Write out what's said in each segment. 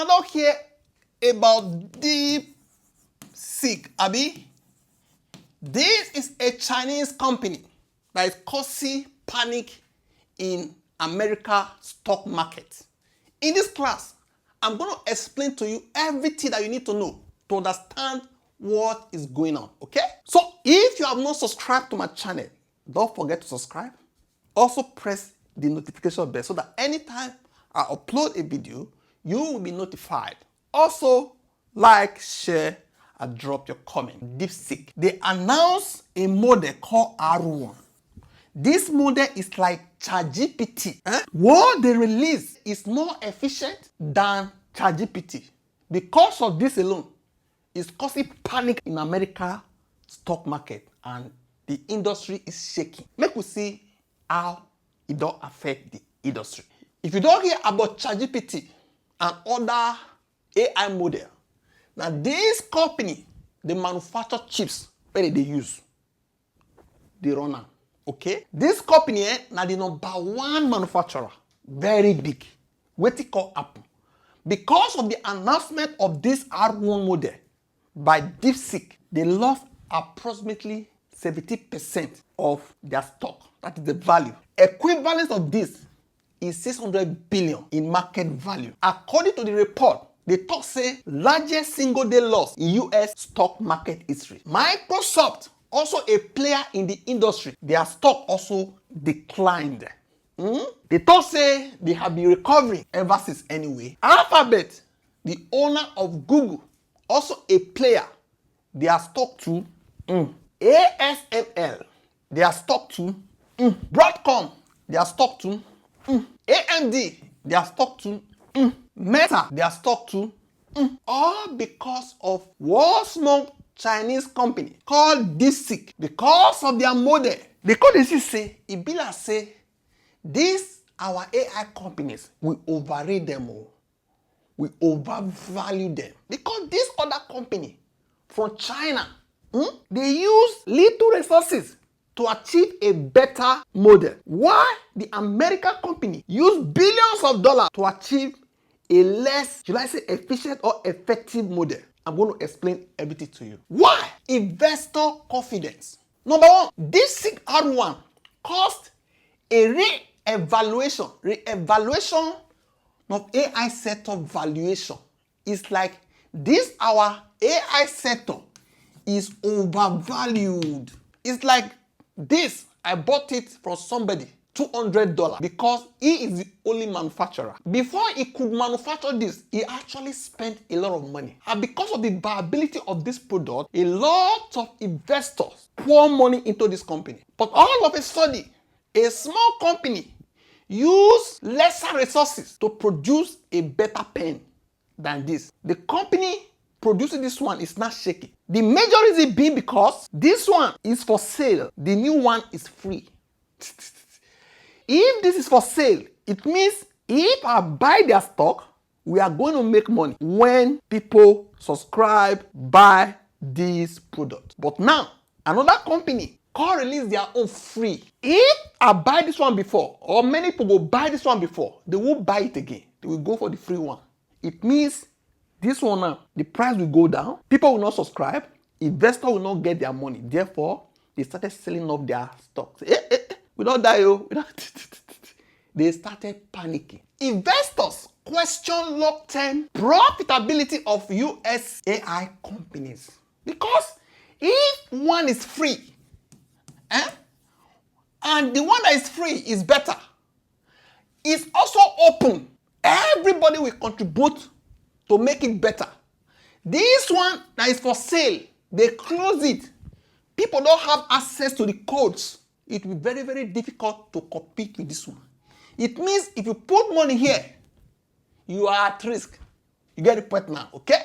I don't hear about DeepSeek, Abi. This is a Chinese company that is causing panic in America stock market. In this class, I'm going to explain to you everything that you need to know to understand what is going on, okay? So if you have not subscribed to my channel, don't forget to subscribe. Also press the notification bell so that anytime I upload a video, you will be notified. Also, like, share, and drop your comment. DeepSeek, they announced a model called R1. This model is like ChatGPT. What they release is more efficient than ChatGPT. Because of this alone, it's causing panic in America stock market and the industry is shaking. Make we see how it don't affect the industry. If you don't hear about ChatGPT and other AI model, now this company, they manufacture chips where they use. They run am. Okay? This company now the #1 manufacturer. Very big. Wetin call Apple. Because of the announcement of this R1 model by DeepSeek, they lost approximately 70% of their stock. That is the value. Equivalent of this is 600 billion in market value. According to the report, they talk say largest single day loss in US stock market history. Microsoft, also a player in the industry, their stock also declined. They talk say they have been recovering ever since anyway. Alphabet, the owner of Google, also a player, their stock too. ASML, their stock too. Broadcom, their stock too. AMD, their stock too. Meta, their stock too. All because of one small Chinese company called DeepSeek. Because of their model, they call this say, it be like say, these our AI companies, we overrate them all. We overvalue them. Because this other company from China, they use little resources to achieve a better model. Why the American company use billions of dollars to achieve a less, should I say, efficient or effective model? I'm going to explain everything to you. Why? Investor confidence. Number one, DeepSeek R1 cost a re-evaluation of AI sector valuation. It's like this our AI sector is overvalued. It's like this, I bought it from somebody, $200, because he is the only manufacturer. Before he could manufacture this, he actually spent a lot of money. And because of the viability of this product, a lot of investors pour money into this company. But all of a sudden, a small company use lesser resources to produce a better pen than this. The company producing this one is not shaking. The major reason being because this one is for sale. The new one is free. If this is for sale, it means if I buy their stock, we are going to make money when people subscribe, buy this product. But now, another company can release their own free. If I buy this one before, or many people will buy this one before, they won't buy it again. They will go for the free one. It means this one now, the price will go down. People will not subscribe. Investors will not get their money. Therefore, they started selling off their stocks. We don't die, oh. They started panicking. Investors question long-term profitability of US AI companies. Because if one is free, and the one that is free is better, it's also open. Everybody will contribute to make it better. This one that is for sale, they close it. People don't have access to the codes. It will be very, very difficult to compete with this one. It means if you put money here, you are at risk. You get the point now, okay?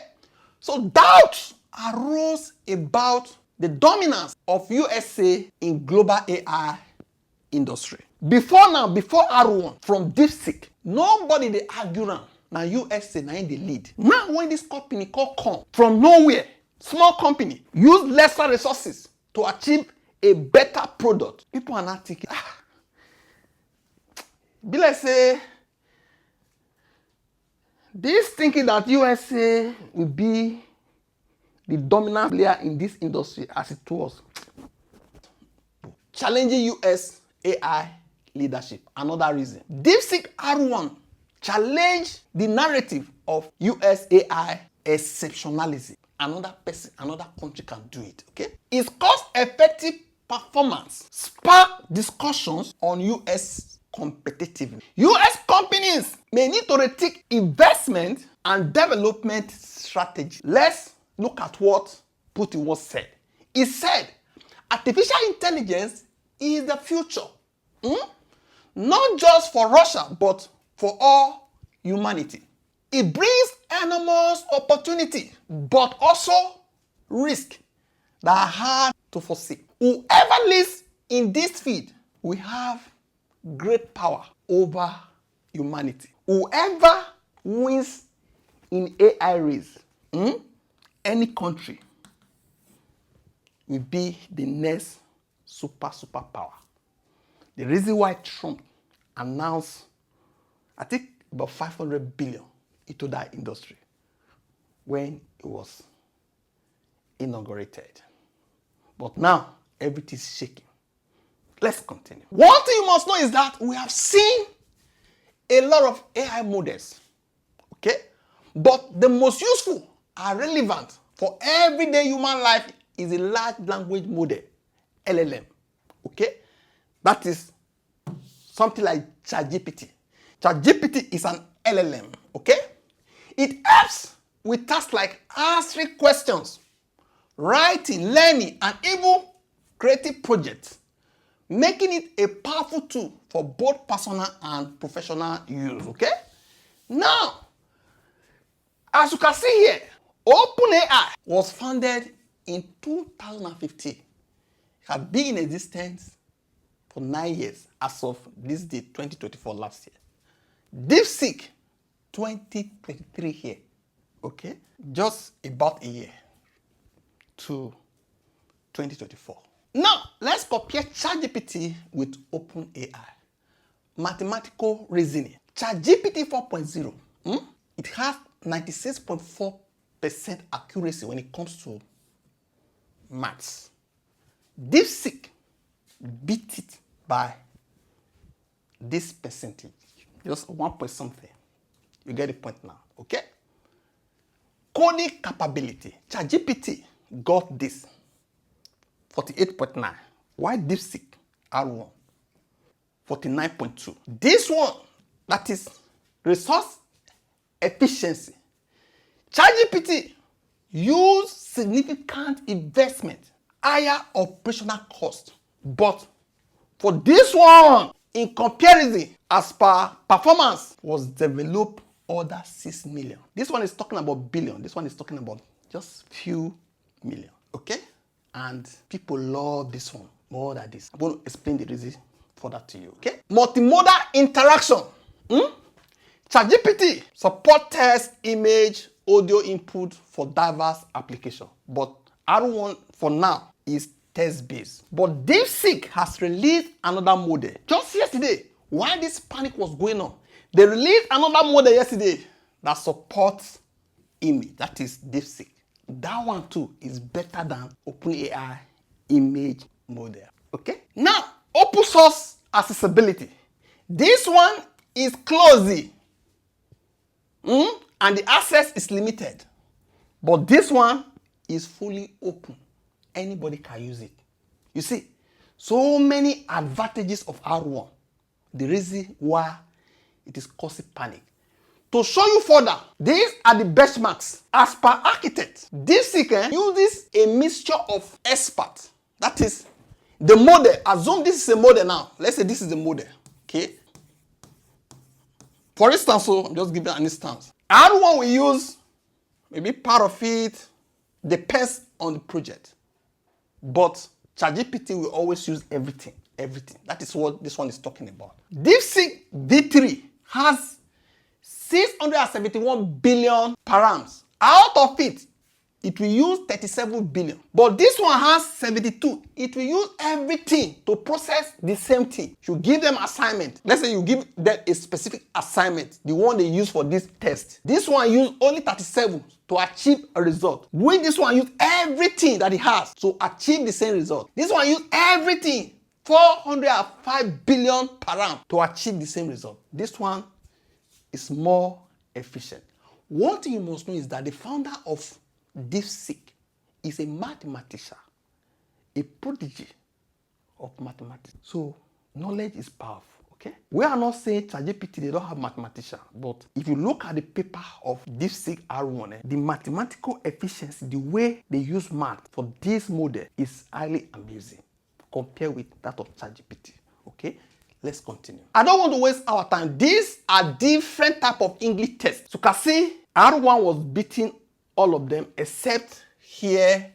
So doubts arose about the dominance of USA in global AI industry. Before R1 from DeepSeek, nobody they argue around. Now USA now in the lead. Now when this company called come from nowhere, small company, use lesser resources to achieve a better product, people are not thinking, be like say, This thinking that USA will be the dominant player in this industry as it was. Challenging US AI leadership, another reason. DeepSeek R1 challenged the narrative of US AI exceptionalism. Another person, another country can do it, okay? Its cost-effective performance sparked discussions on US competitiveness. US companies may need to rethink investment and development strategy. Let's look at what Putin once said. He said, artificial intelligence is the future. Not just for Russia, but for all humanity. It brings enormous opportunity, but also risk that are hard to foresee. Whoever leads in this field will have great power over humanity. Whoever wins in AI race, any country will be the next superpower. The reason why Trump announced, I think, about 500 billion into that industry when it was inaugurated. But now, everything's shaking. Let's continue. One thing you must know is that we have seen a lot of AI models, okay? But the most useful and relevant for everyday human life is a large language model, LLM, okay? That is something like ChatGPT. ChatGPT is an LLM, okay? It helps with tasks like answering questions, writing, learning, and even creative projects, making it a powerful tool for both personal and professional use, okay? Now, as you can see here, OpenAI was founded in 2015. It has been in existence for 9 years as of this date, 2024, last year. DeepSeek, 2023 here, okay? Just about a year to 2024. Now, let's compare ChatGPT with OpenAI. Mathematical reasoning. ChatGPT 4.0, it has 96.4% accuracy when it comes to maths. DeepSeek beat it by this percentage, just 1 point something. You get the point now, okay? Coding capability. ChatGPT got this, 48.9. Why DeepSeek R1? 49.2. This one, that is resource efficiency. ChatGPT used significant investment, higher operational cost. But for this one, in comparison, as per performance, was developed under 6 million. This one is talking about billion. This one is talking about just few million. Okay? And people love this one more than this. I'm going to explain the reason for that to you. Okay? Multimodal interaction. ChatGPT support text, image, audio input for diverse applications. But R1 for now is text-based. But DeepSeek has released another model. Just yesterday, while this panic was going on, they released another model yesterday that supports image. That is DeepSeek. That one too is better than OpenAI image model. Okay? Now, open source accessibility. This one is closed. And the access is limited. But this one is fully open. Anybody can use it. You see, so many advantages of R1. The reason why it is causing panic. To show you further, these are the benchmarks. As per architect, DeepSeek uses a mixture of experts. That is, the model. Assume this is a model now. Let's say this is the model. Okay? For instance, so just give you an instance. R1 we use, maybe part of it depends on the project. But ChatGPT will always use everything. That is what this one is talking about. DeepSeek V3 has 671 billion params. Out of it, it will use 37 billion. But this one has 72. It will use everything to process the same thing. You give them assignment. Let's say you give them a specific assignment, the one they use for this test. This one use only 37 to achieve a result. With this one use everything that it has to achieve the same result. This one use everything, 405 billion per annum to achieve the same result. This one is more efficient. One thing you must know is that the founder of DeepSeek is a mathematician, a prodigy of mathematics. So knowledge is powerful, okay? We are not saying ChatGPT, they don't have mathematicians, but if you look at the paper of DeepSeek R1, the mathematical efficiency, the way they use math for this model is highly amazing compared with that of ChatGPT, okay? Let's continue. I don't want to waste our time. These are different type of English tests. You can see R1 was beating all of them except here,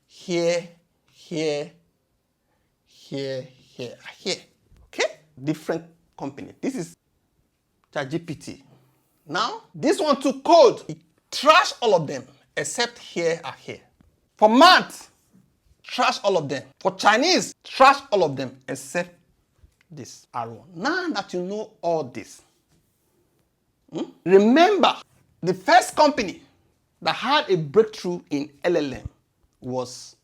here, here, here, here, here. Okay? Different company. This is ChatGPT. Now, this one to code, it trash all of them except here and here. For math, trash all of them. For Chinese, trash all of them except this R1. Now that you know all this, remember the first company that had a breakthrough in LLM was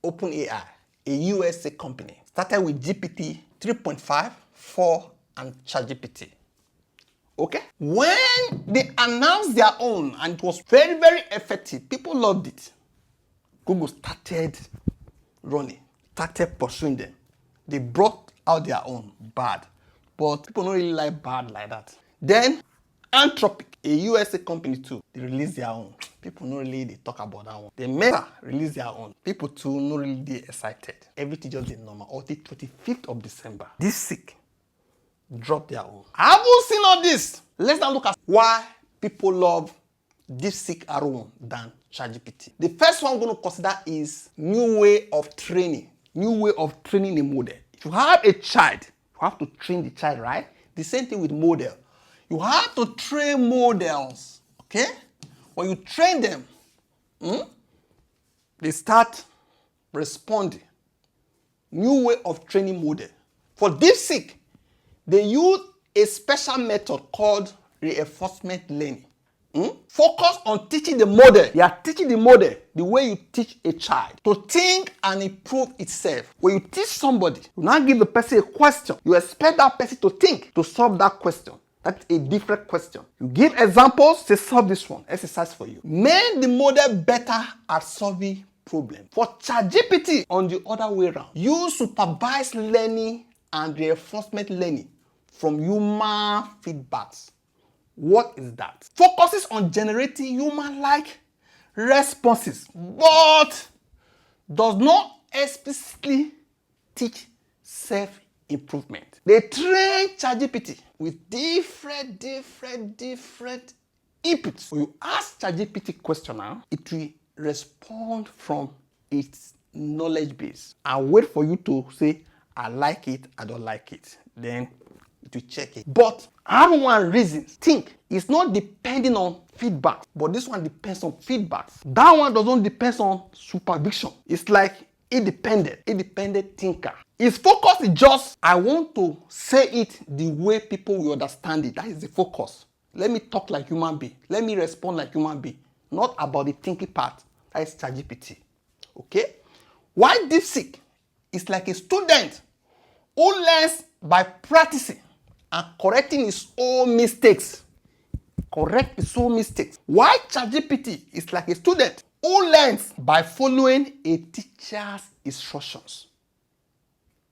OpenAI, a USA company. Started with GPT 3.5, 4, and ChatGPT. Okay? When they announced their own and it was very, very effective, people loved it. Google started running, started pursuing them. They brought out their own bad, but people don't really like bad like that. Then Anthropic, a USA company too, they released their own. People don't really they talk about that one. They Meta released their own. People too not really they excited. Everything just did normal. Until 25th of December, DeepSeek dropped their own. I haven't seen all this. Let's now look at why people love DeepSeek R1 than ChatGPT. The first one I'm going to consider is new way of training. New way of training a model. If you have a child, you have to train the child, right? The same thing with model. You have to train models, okay? When you train them, they start responding. New way of training model. For DeepSeek, they use a special method called reinforcement learning. Focus on teaching the model. You are teaching the model the way you teach a child to think and improve itself. When you teach somebody, you now give the person a question. You expect that person to think to solve that question. That's a different question. You give examples, say solve this one. Exercise for you. Make the model better at solving problems. For ChatGPT, on the other way around, use supervised learning and reinforcement learning from human feedbacks. What is that? Focuses on generating human-like responses, but does not explicitly teach self-improvement. They train ChatGPT with different inputs. When you ask ChatGPT question now, it will respond from its knowledge base and wait for you to say, I like it, I don't like it. Then to check it. But R1 reasons, think, it's not depending on feedback, but this one depends on feedback. That one doesn't depend on supervision. It's like independent thinker. Its focus is just, I want to say it the way people will understand it. That is the focus. Let me talk like human being. Let me respond like human being. Not about the thinking part. That is ChatGPT. Okay? Why DeepSeek is like a student who learns by practicing and correcting his own mistakes. Correct his own mistakes. Why ChatGPT is like a student who learns by following a teacher's instructions.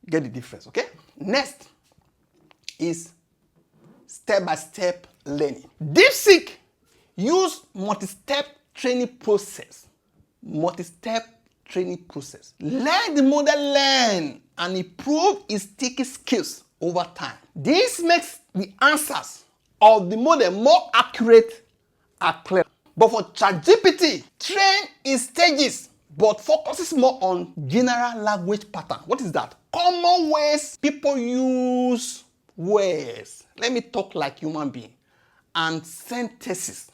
Get the difference, okay? Next is step-by-step learning. DeepSeek use multi-step training process. Multi-step training process. Let the model learn and improve its thinking skills over time. This makes the answers of the model more accurate and clear. But for ChatGPT, train in stages but focuses more on general language pattern. What is that? Common ways people use words. Let me talk like human being. And sentences.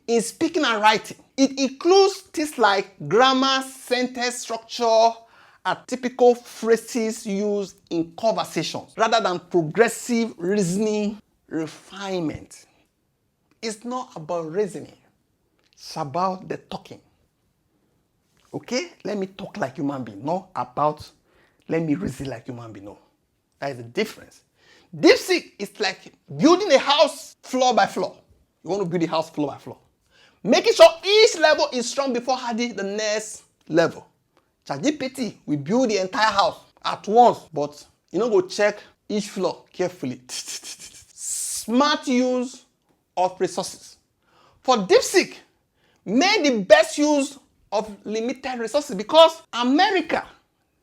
in speaking and writing. It includes things like grammar, sentence structure, and typical phrases used in conversations rather than progressive reasoning refinement. It's not about reasoning. It's about the talking. Okay? Let me talk like human being, not about let me reason like human being. No. That is the difference. DeepSeek is like building a house floor by floor. You want to build a house floor by floor. Making sure each level is strong before adding the next level. ChatGPT will build the entire house at once, but you know go check each floor carefully. Smart use of resources. For DeepSeek, make the best use of limited resources because America,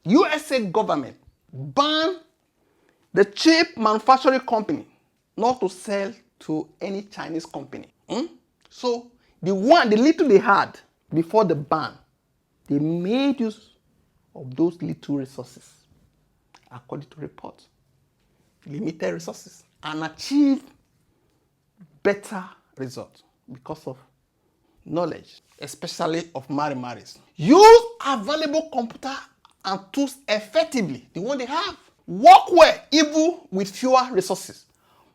USA government banned the chip manufacturing company not to sell to any Chinese company. So the little they had before the ban, they made use of those little resources, according to reports, limited resources, and achieved better results because of knowledge, especially of mathematics. Use available computer and tools effectively, the one they have. Work well, even with fewer resources.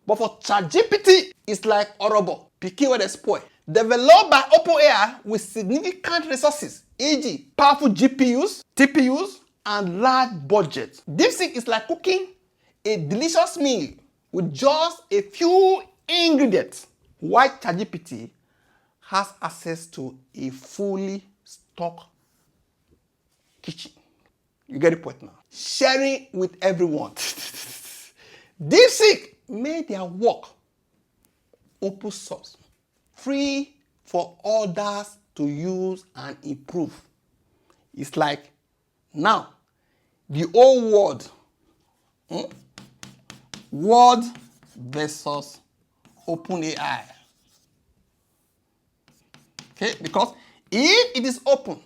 But for ChatGPT, it's like horrible, picking where they spoil. Developed by OpenAI with significant resources, e.g. powerful GPUs, TPUs, and large budgets. DeepSeek is like cooking a delicious meal with just a few ingredients, while ChatGPT has access to a fully stocked kitchen. You get the point now? Sharing with everyone. DeepSeek made their work open source, free for others to use and improve. It's like now the whole world versus OpenAI. Okay, because if it is open,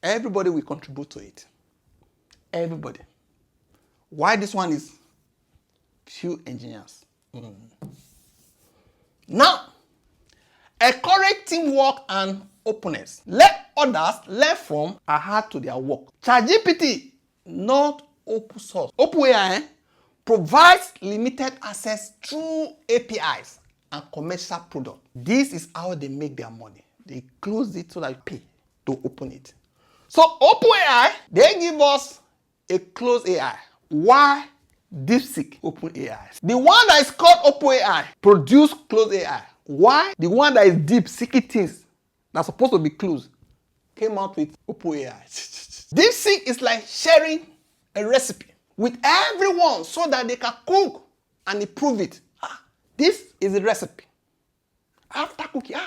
everybody will contribute to it. Everybody. Why this one is few engineers. Now, encourage teamwork and openness. Let others learn from and add to their work. ChatGPT, not open source. OpenAI provides limited access through APIs and commercial products. This is how they make their money. They close it so that you pay to open it. So OpenAI, they give us a closed AI. Why DeepSeek OpenAI? The one that is called OpenAI produce closed AI. Why? The one that is deep, seeking things that's supposed to be closed came out with OpenAI. DeepSeek is like sharing a recipe with everyone so that they can cook and improve it. This is a recipe. After cooking,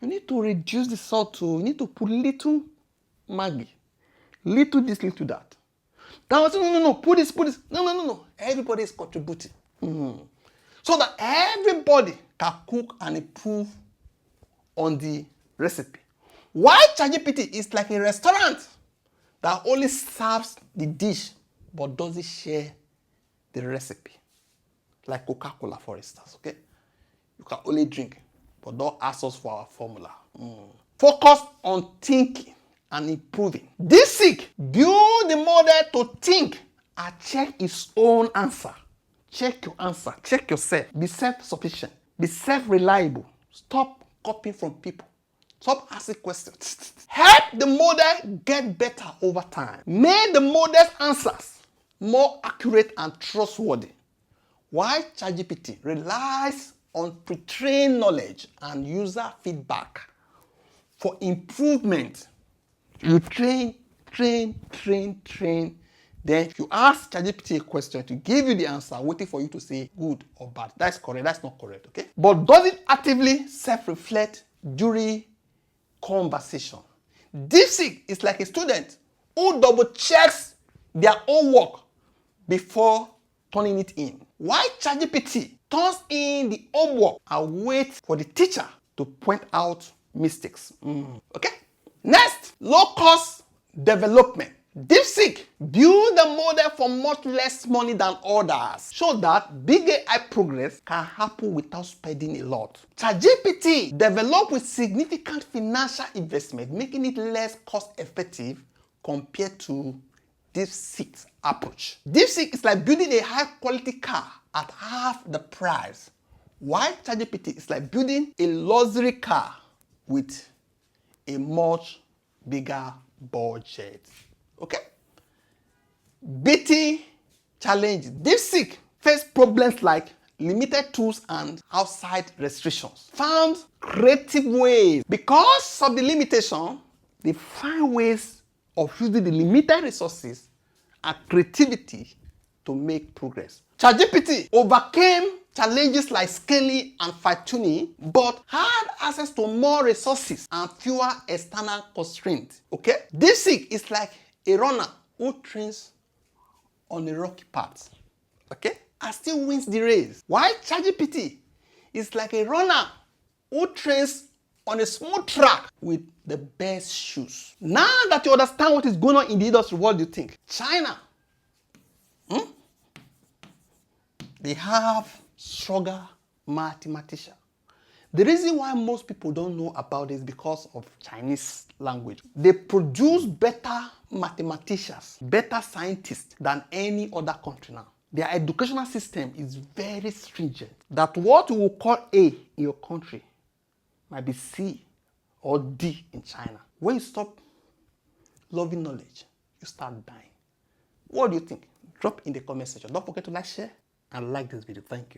you need to reduce the salt. You need to put little Maggi, little this, little that. That was no, put this. No. Everybody is contributing. So that everybody can cook and improve on the recipe. Why ChatGPT is like a restaurant that only serves the dish but doesn't share the recipe. Like Coca-Cola, for instance, okay? You can only drink, but don't ask us for our formula. Focus on thinking and improving. DeepSeek build the model to think and check its own answer. Check your answer. Check yourself. Be self-sufficient. Be self-reliable. Stop copying from people. Stop asking questions. Help the model get better over time. Make the model's answers more accurate and trustworthy. While ChatGPT relies on pre-trained knowledge and user feedback for improvement. You train. Then you ask ChatGPT a question to give you the answer, waiting for you to say good or bad. That's correct, that's not correct, okay? But does it actively self-reflect during conversation? DeepSeek is like a student who double-checks their own work before turning it in. While ChatGPT turns in the homework and waits for the teacher to point out mistakes. Okay? Next, low-cost development. DeepSeek built the model for much less money than others, so that big AI progress can happen without spending a lot. ChatGPT developed with significant financial investment, making it less cost-effective compared to DeepSeek's approach. DeepSeek is like building a high-quality car at half the price, while ChatGPT is like building a luxury car with a much bigger budget. Okay? Beating challenges. DeepSeek faced problems like limited tools and outside restrictions. Found creative ways. Because of the limitation, they find ways of using the limited resources and creativity to make progress. ChatGPT overcame challenges like scaling and fine-tuning, but had access to more resources and fewer external constraints. Okay? DeepSeek is like a runner who trains on a rocky path. Okay? And still wins the race. While ChatGPT is like a runner who trains on a smooth track with the best shoes. Now that you understand what is going on in the industry, what do you think? China, they have stronger mathematicians. The reason why most people don't know about this is because of Chinese language. They produce better mathematicians, better scientists than any other country now. Their educational system is very stringent. That what you will call A in your country might be C or D in China. When you stop loving knowledge, you start dying. What do you think? Drop in the comment section. Don't forget to like, share, and like this video. Thank you.